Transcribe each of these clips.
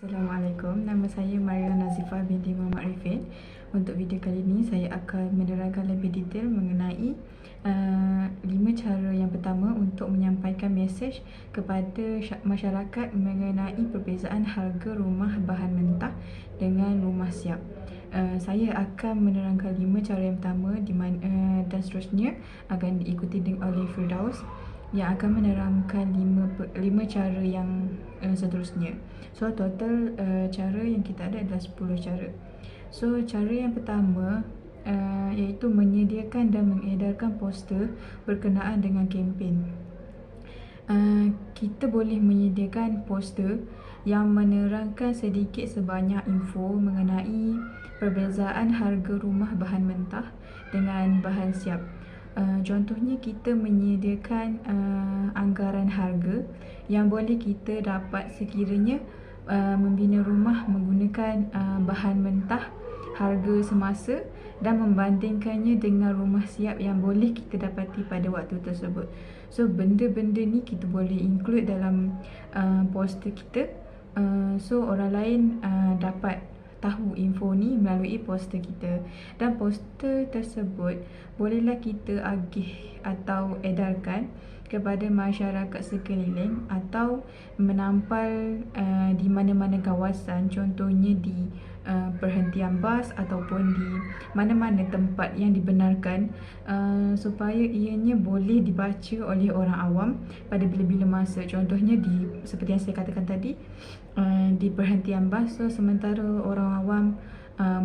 Assalamualaikum, nama saya Maria Nazifah binti Muhammad Rifin. Untuk video kali ini saya akan menerangkan lebih detail mengenai 5 cara yang pertama untuk menyampaikan mesej kepada masyarakat mengenai perbezaan harga rumah bahan mentah dengan rumah siap. Saya akan menerangkan 5 cara yang pertama dan seterusnya akan diikuti oleh Firdaus yang akan menerangkan 5 cara yang seterusnya. So total cara yang kita ada adalah 10 cara. So cara yang pertama iaitu menyediakan dan mengedarkan poster berkenaan dengan kempen. Kita boleh menyediakan poster yang menerangkan sedikit sebanyak info mengenai perbezaan harga rumah bahan mentah dengan bahan siap. Contohnya kita menyediakan anggaran harga yang boleh kita dapat sekiranya membina rumah menggunakan bahan mentah harga semasa dan membandingkannya dengan rumah siap yang boleh kita dapati pada waktu tersebut. So benda-benda ni kita boleh include dalam poster kita, so orang lain dapat tahu info ni melalui poster kita. Dan poster tersebut bolehlah kita agih atau edarkan kepada masyarakat sekeliling atau menampal di mana-mana kawasan, contohnya di perhentian bas ataupun di mana-mana tempat yang dibenarkan, supaya ianya boleh dibaca oleh orang awam pada bila-bila masa. Contohnya seperti yang saya katakan tadi, di perhentian bas, so sementara orang awam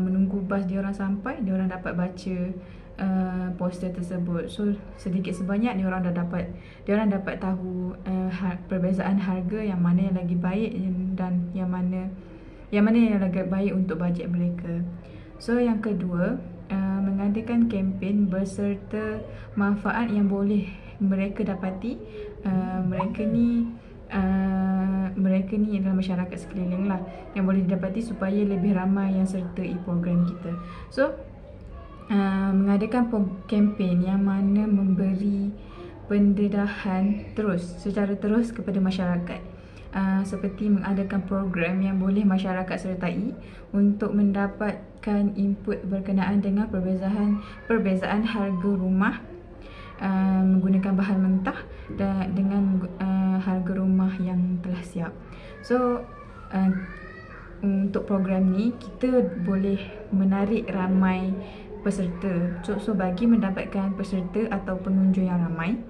menunggu bas diorang sampai, diorang dapat baca poster tersebut. So sedikit sebanyak diorang dapat tahu perbezaan harga yang mana yang lagi baik dan yang mana yang lagi baik untuk bajet mereka. So yang kedua, mengadakan kempen berserta manfaat yang boleh mereka dapati. Mereka ni adalah masyarakat sekeliling lah, yang boleh didapati supaya lebih ramai yang sertai program kita. So mengadakan kempen yang mana memberi pendedahan secara terus kepada masyarakat, seperti mengadakan program yang boleh masyarakat sertai untuk mendapatkan input berkenaan dengan perbezaan harga rumah menggunakan bahan mentah dan dengan harga rumah yang telah siap. So untuk program ni kita boleh menarik ramai peserta. So bagi mendapatkan peserta atau pengunjung yang ramai,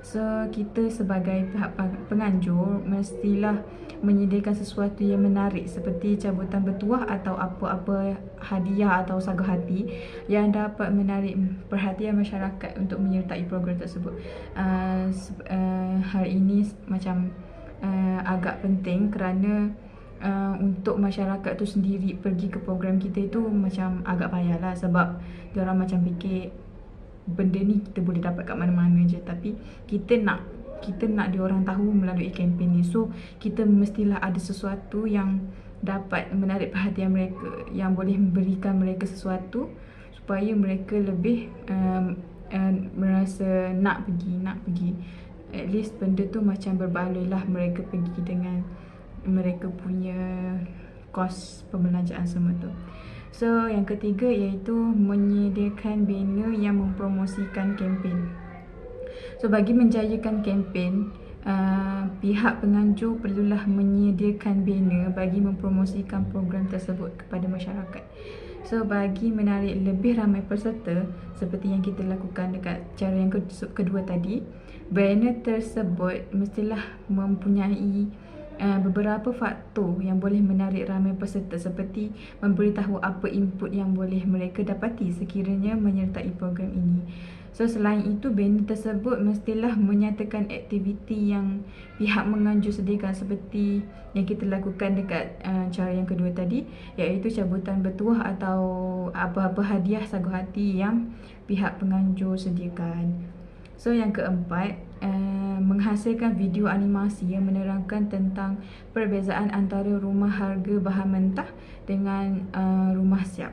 so kita sebagai pihak penganjur mestilah menyediakan sesuatu yang menarik seperti cabutan bertuah atau apa-apa hadiah atau sagu hati yang dapat menarik perhatian masyarakat untuk menyertai program tersebut. Hal ini macam agak penting kerana untuk masyarakat tu sendiri pergi ke program kita itu macam agak payahlah, sebab diorang macam fikir benda ni kita boleh dapat kat mana-mana je, tapi kita nak diorang tahu melalui kempen ni. So kita mestilah ada sesuatu yang dapat menarik perhatian mereka, yang boleh memberikan mereka sesuatu supaya mereka lebih merasa nak pergi. At least benda tu macam berbaloi lah mereka pergi dengan mereka punya kos pembelanjaan semua tu. So yang ketiga iaitu menyediakan banner yang mempromosikan kempen. So bagi menjayakan kempen, pihak penganjur perlulah menyediakan banner bagi mempromosikan program tersebut kepada masyarakat. So bagi menarik lebih ramai peserta seperti yang kita lakukan dekat cara yang kedua tadi, banner tersebut mestilah mempunyai beberapa faktor yang boleh menarik ramai peserta, seperti memberitahu apa input yang boleh mereka dapati sekiranya menyertai program ini. So selain itu, banner tersebut mestilah menyatakan aktiviti yang pihak menganjur sediakan seperti yang kita lakukan dekat cara yang kedua tadi, iaitu cabutan bertuah atau apa-apa hadiah sagu hati yang pihak penganjur sediakan. So yang keempat, menghasilkan video animasi yang menerangkan tentang perbezaan antara rumah harga bahan mentah dengan rumah siap.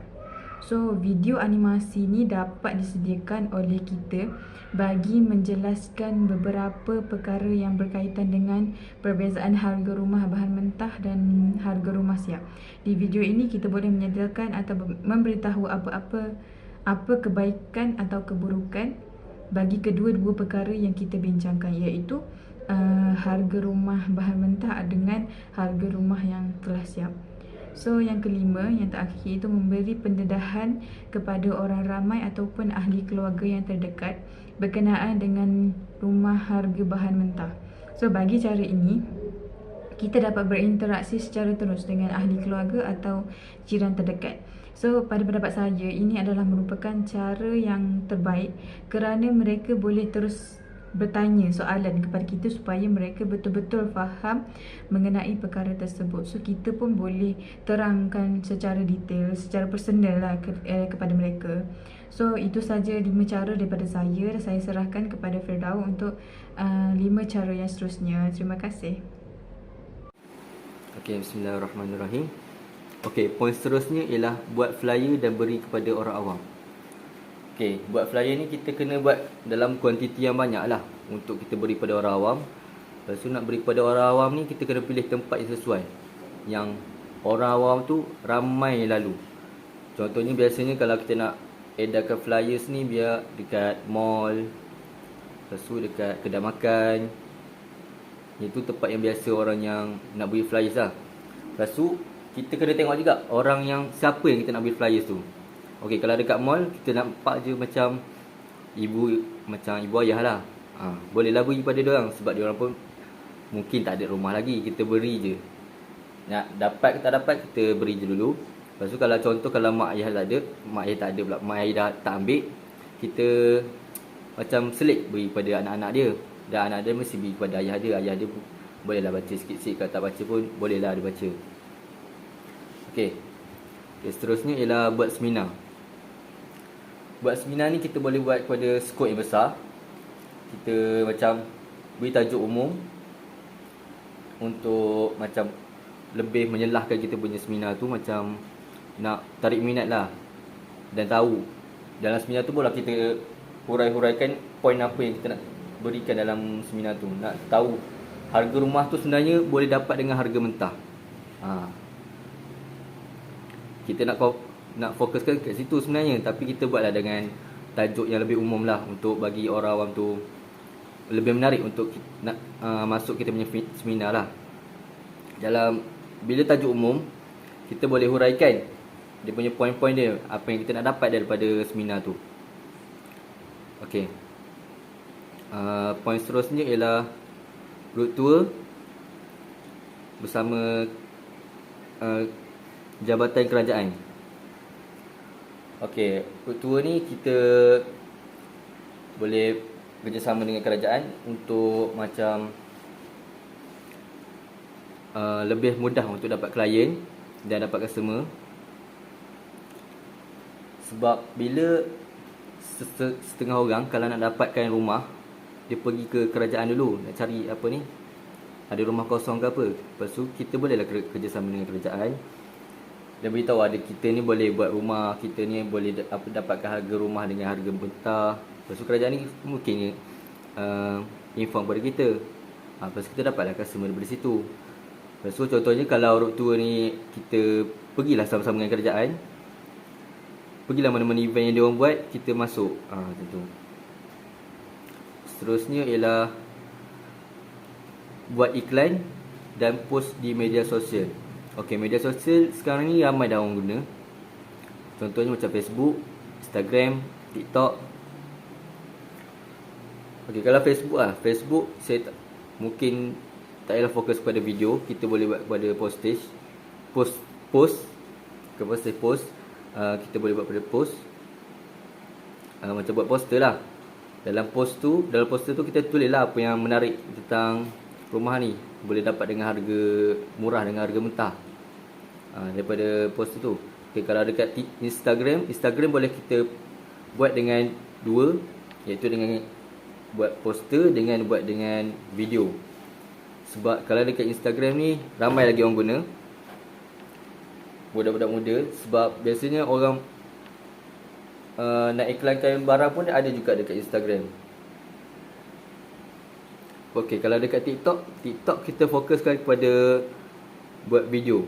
So video animasi ni dapat disediakan oleh kita bagi menjelaskan beberapa perkara yang berkaitan dengan perbezaan harga rumah bahan mentah dan harga rumah siap. Di video ini kita boleh menyediakan atau memberitahu apa kebaikan atau keburukan bagi kedua-dua perkara yang kita bincangkan, iaitu harga rumah bahan mentah dengan harga rumah yang telah siap. So yang kelima, yang terakhir itu memberi pendedahan kepada orang ramai ataupun ahli keluarga yang terdekat berkenaan dengan rumah harga bahan mentah. So bagi cara ini, kita dapat berinteraksi secara terus dengan ahli keluarga atau jiran terdekat. So pada pendapat saya, ini adalah merupakan cara yang terbaik kerana mereka boleh terus bertanya soalan kepada kita supaya mereka betul-betul faham mengenai perkara tersebut. So kita pun boleh terangkan secara detail, secara personal lah kepada mereka. So itu saja 5 cara daripada saya. Saya serahkan kepada Firdaus untuk 5 cara yang seterusnya. Terima kasih. Okey, bismillahirrahmanirrahim. Okey, poin seterusnya ialah buat flyer dan beri kepada orang awam. Okey, buat flyer ni kita kena buat dalam kuantiti yang banyak lah untuk kita beri pada orang awam. Lepas tu nak beri kepada orang awam ni, kita kena pilih tempat yang sesuai, yang orang awam tu ramai lalu. Contohnya biasanya kalau kita nak edarkan flyers ni, biar dekat mall, lepas tu dekat kedai makan. Itu tempat yang biasa orang yang nak beri flyers lah. Lepas tu kita kena tengok juga orang yang, siapa yang kita nak beri flyers tu. Okey, kalau dekat mall kita nampak je macam ibu ayah lah, bolehlah beri pada diorang sebab diorang pun mungkin tak ada rumah lagi, kita beri je. Nak dapat ke tak dapat, kita beri je dulu. Lepas tu kalau contoh kalau mak ayah tak ada pula, mak ayah dah tak ambil, kita macam selit beri pada anak-anak dia, dan anak dia mesti beri kepada ayah dia bolehlah baca sikit-sikit, kalau tak baca pun bolehlah dia baca. Okey, seterusnya ialah buat seminar. Buat seminar ni kita boleh buat kepada skop yang besar. Kita macam beri tajuk umum untuk macam lebih menyelahkan kita punya seminar tu, macam nak tarik minat lah dan tahu. Dalam seminar tu boleh kita hurai-huraikan poin apa yang kita nak berikan dalam seminar tu. Nak tahu harga rumah tu sebenarnya boleh dapat dengan harga mentah. Kita nak fokuskan kat situ sebenarnya, tapi kita buatlah dengan tajuk yang lebih umum lah, untuk bagi orang awam tu lebih menarik untuk nak masuk kita punya seminar lah. Bila tajuk umum, kita boleh huraikan dia punya poin-poin dia, apa yang kita nak dapat daripada seminar tu. Okey, poin seterusnya ialah road tour bersama Jabatan Kerajaan. Okey, road tour ni kita boleh bekerjasama dengan kerajaan untuk macam lebih mudah untuk dapat klien dan dapat customer. Sebab bila setengah orang kalau nak dapatkan rumah, dia pergi ke kerajaan dulu nak cari ada rumah kosong ke apa. Lepas tu kita bolehlah kerjasama dengan kerajaan dan beritahu ada kita ni boleh buat rumah, kita ni boleh dapatkan harga rumah dengan harga mentah. Lepas tu kerajaan ni mungkin inform kepada kita. Lepas tu kita dapatlah customer daripada situ. Lepas tu contohnya kalau road tour ni kita pergilah sama-sama dengan kerajaan, pergilah mana-mana event yang dia orang buat, kita masuk. Macam tu. Seterusnya ialah buat iklan dan post di media sosial. Okey, media sosial sekarang ni ramai dah orang guna. Contohnya macam Facebook, Instagram, TikTok. Okey, kalau Facebook saya mungkin tak payah fokus pada video, kita boleh buat pada post. Kita boleh buat pada post. Macam buat poster lah. Dalam poster tu kita tulislah apa yang menarik tentang rumah ni, boleh dapat dengan harga murah dengan harga mentah. Daripada poster tu. Okay, kalau dekat Instagram boleh kita buat dengan dua, iaitu dengan buat poster dengan buat dengan video. Sebab kalau dekat Instagram ni ramai lagi orang guna, budak-budak muda. Sebab biasanya orang nak iklankan barang pun ada juga dekat Instagram. Okey, kalau dekat TikTok kita fokuskan kepada buat video.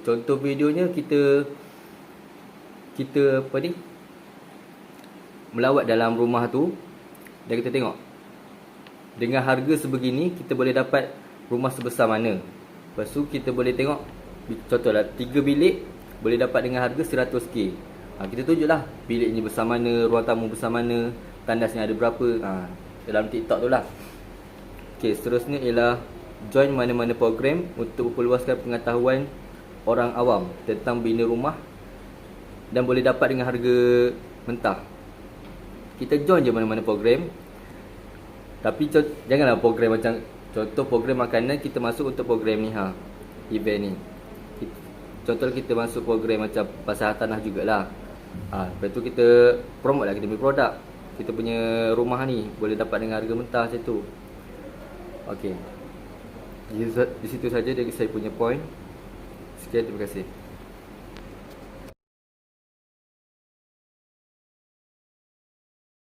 Contoh videonya kita apa ni? Melawat dalam rumah tu dan kita tengok dengan harga sebegini kita boleh dapat rumah sebesar mana. Lepas tu kita boleh tengok, contohlah 3 bilik boleh dapat dengan harga 100k. Kita tunjuklah biliknya besar mana, ruang tamu besar mana, tandasnya ada berapa. Dalam TikTok tu lah. Okey, seterusnya ialah join mana-mana program untuk memperluaskan pengetahuan orang awam tentang bina rumah dan boleh dapat dengan harga mentah. Kita join je mana-mana program. Tapi janganlah program macam contoh program makanan kita masuk untuk program ni event ni. Contoh kita masuk program macam pasar tanah jugalah. Lepas tu kita promote lah kita punya produk. Kita punya rumah ni boleh dapat dengan harga mentah macam tu. Okey. Di situ saja dari saya punya point. Sekian, terima kasih.